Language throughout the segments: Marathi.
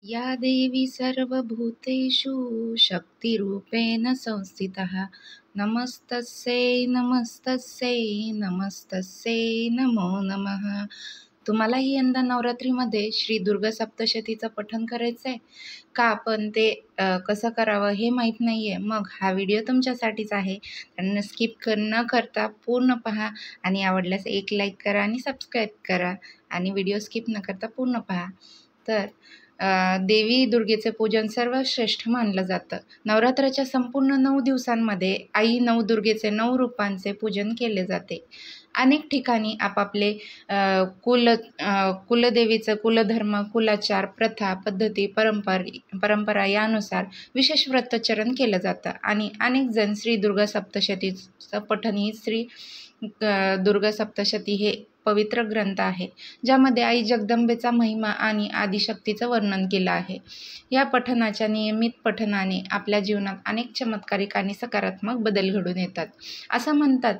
या देवी सर्वभूतेषु शक्तिरूपेण संस्थितः नमस्तस्यै नमस्तस्यै नमस्तस्यै नमो नमः। तुम्हालाही यंदा नवरात्रीमध्ये श्री दुर्गा सप्तशतीचं पठण करायचं आहे का? पण ते कसं करावं हे माहीत नाही आहे. मग हा व्हिडिओ तुमच्यासाठीच आहे. त्यांना स्किप न करता पूर्ण पहा आणि आवडल्यास एक लाईक करा आणि सबस्क्राईब करा आणि व्हिडिओ स्किप न करता पूर्ण पहा. तर देवी दुर्गेचे पूजन सर्वश्रेष्ठ मानलं जातं. नवरात्राच्या संपूर्ण 9 दिवसांमध्ये आई नवदुर्गेचे 9 रूपांचे पूजन केले जाते. अनेक ठिकाणी आपापले कुलदेवीचं कुलधर्म, कुलाचार, प्रथा, पद्धती, परंपरा यानुसार विशेष व्रतचरण केलं जातं आणि अनेक जण श्री दुर्गा सप्तशतीचं पठण ही श्री दुर्गा सप्तशती हे पवित्र ग्रंथ आहे, ज्यामध्ये आई जगदंबेचा महिमा आणि आदिशक्तीचं वर्णन केलं आहे. या पठणाच्या नियमित पठणाने आपल्या जीवनात अनेक चमत्कारिक आणि सकारात्मक बदल घडून येतात, असं म्हणतात.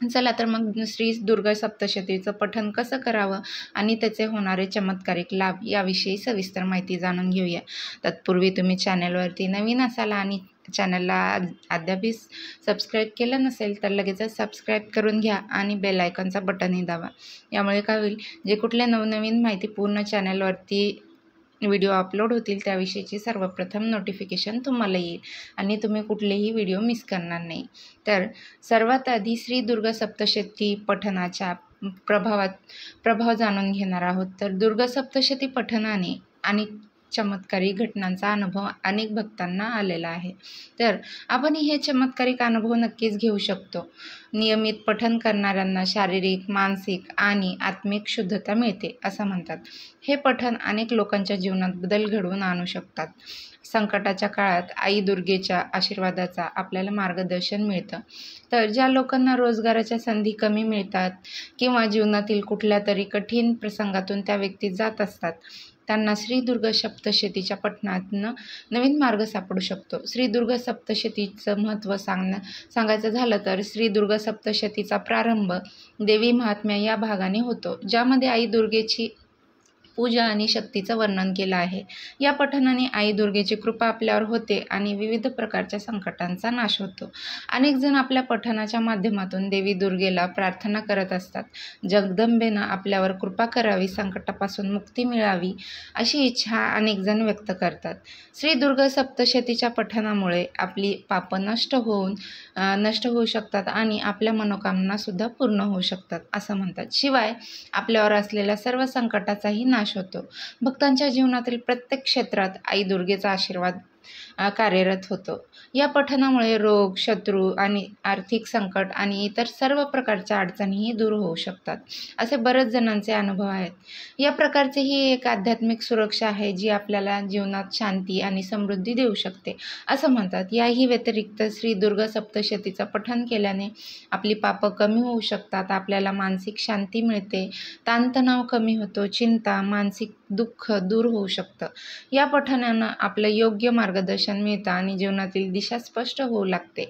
चला तर मग श्री दुर्गा सप्तशतीचं पठण कसं करावं आणि त्याचे होणारे चमत्कारिक लाभ याविषयी सविस्तर माहिती जाणून घेऊया. तत्पूर्वी तुम्ही चॅनलवरती नवीन असाल आणि चॅनलला अद्याप सबस्क्राईब केलं नसेल तर लगेचच सबस्क्राईब करून घ्या आणि बेल आयकॉनचा बटनही दाबा. यामुळे काय होईल, जे कुठले नवनवीन माहिती पूर्ण चॅनलवरती व्हिडिओ अपलोड होतील त्याविषयीची सर्वप्रथम नोटिफिकेशन तुम्हाला येईल आणि तुम्ही कुठलेही व्हिडिओ मिस करणार नाही. तर सर्वात आधी श्री दुर्गा सप्तशती पठणाच्या प्रभाव जाणून घेणार आहोत. तर दुर्गा सप्तशती पठणाने आणि चमत्कारिक घटनांचा अनुभव अनेक भक्तांना आलेला आहे. तर आपणही हे चमत्कारिक अनुभव नक्कीच घेऊ शकतो. नियमित पठण करणाऱ्यांना शारीरिक, मानसिक आणि आत्मिक शुद्धता मिळते असं म्हणतात. हे पठण अनेक लोकांच्या जीवनात बदल घडवून आणू शकतात. संकटाच्या काळात आई दुर्गेच्या आशीर्वादाचा आपल्याला मार्गदर्शन मिळतं. तर ज्या लोकांना रोजगाराच्या संधी कमी मिळतात किंवा जीवनातील कुठल्या तरी कठीण प्रसंगातून त्या व्यक्ती जात असतात, त्यांना श्री दुर्गा सप्तशतीच्या पठणातनं नवीन मार्ग सापडू शकतो. श्री दुर्गा सप्तशतीचं महत्त्व सांगायचं झालं तर श्री दुर्गा सप्तशतीचा प्रारंभ देवी महात्म्य या भागाने होतो, ज्यामध्ये आई दुर्गेची पूजा आणि शक्तीचं वर्णन केलं आहे. या पठणाने आई दुर्गेची कृपा आपल्यावर होते आणि विविध प्रकारच्या संकटांचा नाश होतो. अनेक जण आपल्या पठणाच्या माध्यमातून देवी दुर्गेला प्रार्थना करत असतात. जगदंबेनं आपल्यावर कृपा करावी, संकटापासून मुक्ती मिळावी अशी इच्छा अनेक जण व्यक्त करतात. श्री दुर्गा सप्तशतीच्या पठणामुळे आपली पापं नष्ट होऊ शकतात आणि आपल्या मनोकामना सुद्धा पूर्ण होऊ शकतात असं म्हणतात. शिवाय आपल्यावर असलेल्या सर्व संकटाचाही नाश होतो. भक्तांच्या जीवनातील प्रत्येक क्षेत्रात आई दुर्गेचा आशीर्वाद कार्यरत होतो. या पठणामुळे रोग, शत्रू आणि आर्थिक संकट आणि इतर सर्व प्रकारच्या अडचणीही दूर होऊ शकतात, असे बरेच जणांचे अनुभव आहेत. या प्रकारची ही एक आध्यात्मिक सुरक्षा आहे जी आपल्याला जीवनात शांती आणि समृद्धी देऊ शकते असं म्हणतात. याही व्यतिरिक्त श्री दुर्गा सप्तशतीचं पठण केल्याने आपली पापं कमी होऊ शकतात, आपल्याला मानसिक शांती मिळते, ताणतणाव कमी होतो, चिंता, मानसिक दुःख दूर होऊ शकतं. या पठणानं आपलं योग्य मार्गदर्शन मिळतं आणि जीवनातील दिशा स्पष्ट होऊ लागते.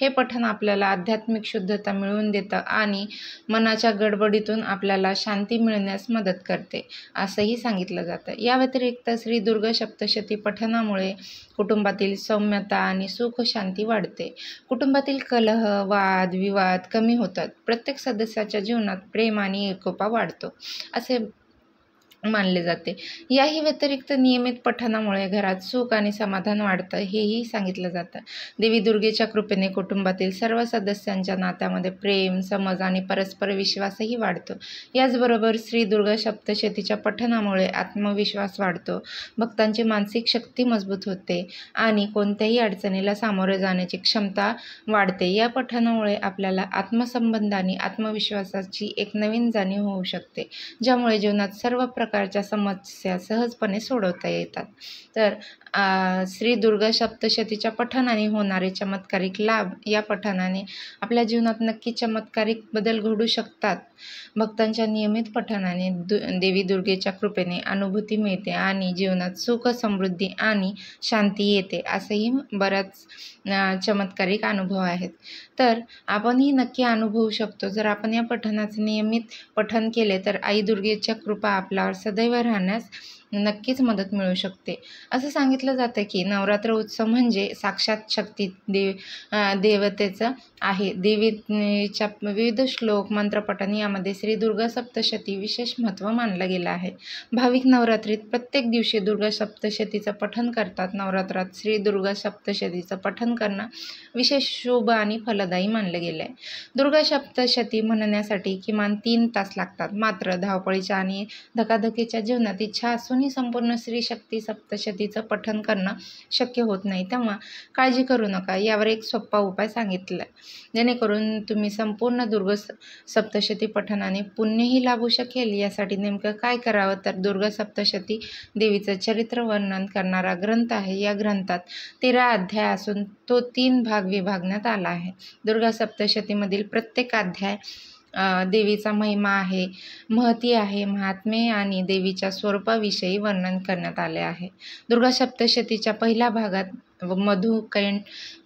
हे पठण आपल्याला आध्यात्मिक शुद्धता मिळवून देतं आणि मनाच्या गडबडीतून आपल्याला शांती मिळण्यास मदत करते असंही सांगितलं जातं. या व्यतिरिक्त श्री दुर्गा सप्तशती पठणामुळे कुटुंबातील सौम्यता आणि सुख शांती वाढते. कुटुंबातील कलह, वाद विवाद कमी होतात. प्रत्येक सदस्याच्या जीवनात प्रेम आणि एकोपा वाढतो असे मानले जाते. याही व्यतिरिक्त नियमित पठणामुळे घरात सुख आणि समाधान वाढतं हेही सांगितलं जातं. देवी दुर्गेच्या कृपेने कुटुंबातील सर्व सदस्यांच्या नात्यामध्ये प्रेम, समज आणि परस्पर विश्वासही वाढतो. याचबरोबर श्री दुर्गा सप्तशतीच्या पठणामुळे आत्मविश्वास वाढतो, भक्तांची मानसिक शक्ती मजबूत होते आणि कोणत्याही अडचणीला सामोरे जाण्याची क्षमता वाढते. या पठणामुळे आपल्याला आत्मसंबंध आणि आत्मविश्वासाची एक नवीन जाणीव होऊ शकते, ज्यामुळे जीवनात सर्व प्रकारच्या समस्या सहजपणे सोडवता येतात. तर श्री दुर्गा सप्तशतीच्या पठणाने होणारे चमत्कारिक लाभ. या पठणाने आपल्या जीवनात नक्की चमत्कारिक बदल घडू शकतात. भक्तांच्या नियमित पठणाने देवी दुर्गेच्या कृपेने अनुभूती मिळते आणि जीवनात सुख, समृद्धी आणि शांती येते असेही बऱ्याच चमत्कारिक अनुभव आहेत. तर आपणही नक्की अनुभवू शकतो. जर आपण या पठणाचे नियमित पठण केले तर आई दुर्गेच्या कृपा आपल्यावर सदैव राहण्यास नक्कीच मदत मिळू शकते. असं सांगितलं जातं की नवरात्र उत्सव म्हणजे साक्षात शक्ती देवतेचं आहे. देवीच्या विविध श्लोक मंत्रपठण यामध्ये श्री दुर्गा सप्तशती विशेष महत्त्व मानलं गेलं आहे. भाविक नवरात्रीत प्रत्येक दिवशी दुर्गा सप्तशतीचं पठण करतात. नवरात्रात श्री दुर्गा सप्तशतीचं पठण करणं विशेष शुभ आणि फलदायी मानलं गेलं आहे. दुर्गा सप्तशती म्हणण्यासाठी किमान 3 तास लागतात. मात्र धावपळीच्या आणि धकाधकीच्या जीवनात इच्छा असूनही संपूर्ण श्री शक्ती सप्तशतीचं पठण करणं शक्य होत नाही, तेव्हा काळजी करू नका. यावर एक सोपा उपाय सांगितला जेणेकरून तुम्ही संपूर्ण दुर्गा सप्तशती पठणाने पुण्यही लाभू शकेल. यासाठी नेमकं काय करावं, तर दुर्गा सप्तशती देवीचं चरित्र वर्णन करणारा ग्रंथ आहे. या ग्रंथात 13 अध्याय असून तो 3 भाग विभागण्यात आला आहे. दुर्गा सप्तशतीमधील प्रत्येक अध्याय देवीचा महिमा आहे, महती आहे, महात्म्य आणि देवीच्या स्वरूपाविषयी वर्णन करण्यात आले आहे. दुर्गा सप्तशतीच्या पहिल्या भागात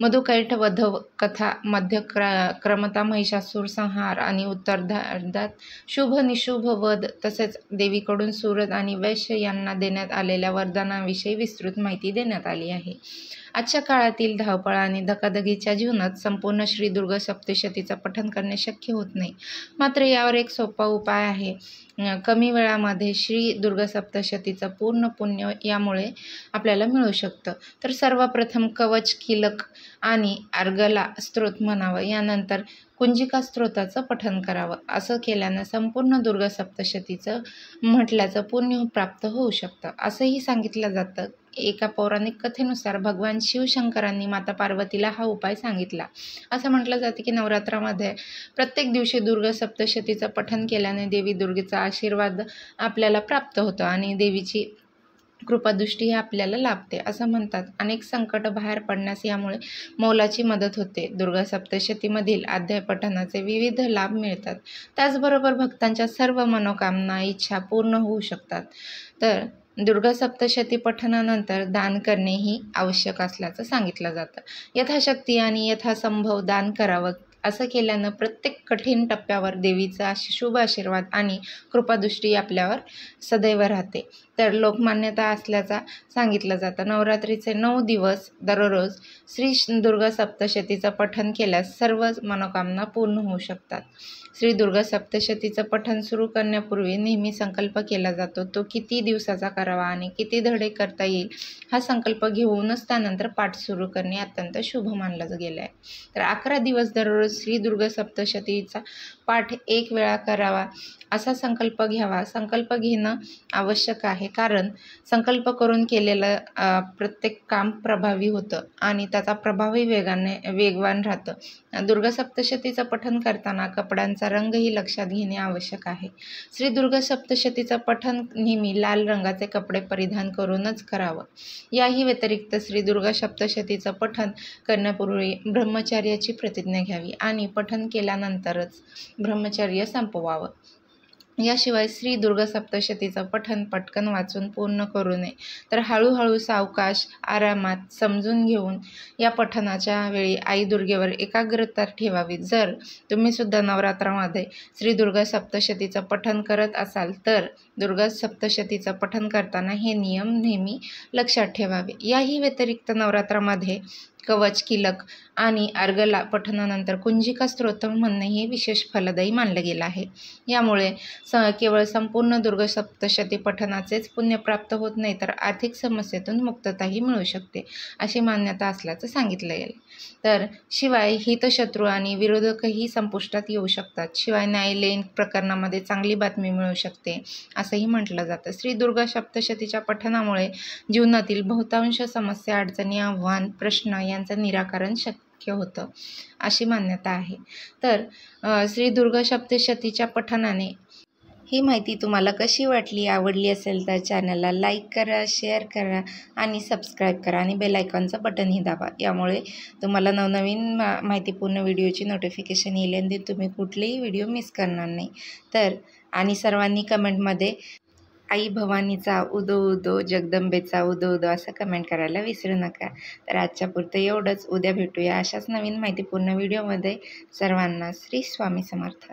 मधुकैठ वध कथा, मध्य क्रमता महिषासूर संहार आणि उत्तरार्धात शुभ निशुभ वध तसेच देवीकडून सूरज आणि वैश्य यांना देण्यात आलेल्या वरदानाविषयी विस्तृत माहिती देण्यात आली आहे. आजच्या काळातील धावपळ आणि धकाधकीच्या जीवनात संपूर्ण श्री दुर्गा सप्तशतीचं पठण करणे शक्य होत नाही. मात्र यावर एक सोपा उपाय आहे. कमी वेळामध्ये श्री दुर्गा सप्तशतीचं पूर्ण पुण्य यामुळे आपल्याला मिळू शकतं. तर सर्वप्रथम कवच, किलक आणि अर्गला स्तोत्र म्हणावं. यानंतर कुंजिका स्तोत्राचं पठण करावं. असं केल्यानं संपूर्ण दुर्गा सप्तशतीचं म्हटल्याचं पुण्य प्राप्त होऊ शकतं. असंही सांगितलं जातं. एका पौराणिक कथेनुसार भगवान शिवशंकरांनी माता पार्वतीला हा उपाय सांगितला. असं म्हटलं जातं की नवरात्रामध्ये प्रत्येक दिवशी दुर्गा सप्तशतीचं पठण केल्याने देवी दुर्गेचा आशीर्वाद आपल्याला प्राप्त होतो आणि देवीची कृपादृष्टी आपल्याला लाभते असं म्हणतात. अनेक संकट बाहेर पडण्यास यामुळे मोलाची मदत होते. दुर्गा सप्तशतीमधील अध्याय पठणाचे विविध लाभ मिळतात. त्याचबरोबर भक्तांच्या सर्व मनोकामना, इच्छा पूर्ण होऊ शकतात. तर दुर्गा सप्तशती पठणानंतर दान करणेही आवश्यक असल्याचं सांगितलं जातं. यथाशक्ती आणि यथासंभव दान करावं. असं केल्यानं प्रत्येक कठीण टप्प्यावर देवीचा शुभ आशीर्वाद आणि कृपादृष्टी आपल्यावर सदैव राहते. तर लोकमान्यता असल्याचा सांगितलं जातं. नवरात्रीचे 9 दिवस दररोज श्री दुर्गा सप्तशतीचं पठण केल्यास सर्व मनोकामना पूर्ण होऊ शकतात. श्री दुर्गा सप्तशतीचं पठण सुरू करण्यापूर्वी नेहमी संकल्प केला जातो. तो किती दिवसाचा करावा आणि किती धडे करता येईल हा संकल्प घेऊनच त्यानंतर पाठ सुरू करणे अत्यंत शुभ मानलं गेलं आहे. तर 11 दिवस दररोज श्री दुर्गा सप्तशतीचा पाठ 1 वेळा करावा असा संकल्प घ्यावा. संकल्प घेणं आवश्यक आहे, कारण संकल्प करून केलेलं प्रत्येक काम प्रभावी होतं आणि त्याचा प्रभावही वेगवान राहतं. दुर्गा सप्तशतीचं पठण करताना कपड्यांचा रंगही लक्षात घेणे आवश्यक आहे. श्री दुर्गा सप्तशतीचं पठण नेहमी लाल रंगाचे कपडे परिधान करूनच करावं. याही व्यतिरिक्त श्री दुर्गा सप्तशतीचं पठण करण्यापूर्वी ब्रह्मचर्याची प्रतिज्ञा घ्यावी आणि पठण केल्यानंतरच ब्रह्मचर्य संपवावं. याशिवाय श्री दुर्गा सप्तशतीचं पठण पटकन वाचून पूर्ण करू नये, तर हळूहळू सावकाश आरामात समजून घेऊन या पठणाच्या वेळी आई दुर्गेवर एकाग्रता ठेवावी. जर तुम्ही सुद्धा नवरात्रामध्ये श्री दुर्गा सप्तशतीचं पठण करत असाल तर दुर्गा सप्तशतीचं पठण करताना हे नियम नेहमी लक्षात ठेवावे. याही व्यतिरिक्त नवरात्रामध्ये कवच, किलक आणि अर्गला पठणानंतर कुंजिका स्तोत्र म्हणणे हे विशेष फलदायी मानलं गेलं आहे. यामुळे केवळ संपूर्ण दुर्गा सप्तशती पठणाचेच पुण्य प्राप्त होत नाही, तर आर्थिक समस्येतून मुक्तताही मिळू शकते अशी मान्यता असल्याचं सांगितलं गेलं. तर शिवाय हितशत्रू आणि विरोधकही संपुष्टात येऊ शकतात. शिवाय न्यायालयीन प्रकरणामध्ये चांगली बातमी मिळू शकते असंही म्हटलं जातं. श्री दुर्गा सप्तशतीच्या पठणामुळे जीवनातील बहुतांश समस्या, अडचणी, आव्हान, प्रश्न यांचं निराकरण शक्य होतं अशी मान्यता आहे. तर श्री दुर्गा सप्तशतीच्या पठणाने ही माहिती तुम्हाला कशी वाटली, आवडली असेल तर चॅनलला लाईक करा, शेअर करा आणि सबस्क्राईब करा आणि बेल आयकॉनचं बटनही दाबा. यामुळे तुम्हाला नवनवीन माहितीपूर्ण व्हिडिओची नोटिफिकेशन येईल आणि तुम्ही कुठलेही व्हिडिओ मिस करणार नाही. तर आणि सर्वांनी कमेंटमध्ये आई भवानीचा उदो उदो, जगदंबेचा उदो उदो असं कमेंट करायला विसरू नका. तर आजच्या पुरतं एवढंच. उद्या भेटूया अशाच नवीन माहितीपूर्ण व्हिडिओमध्ये. सर्वांना श्री स्वामी समर्थ.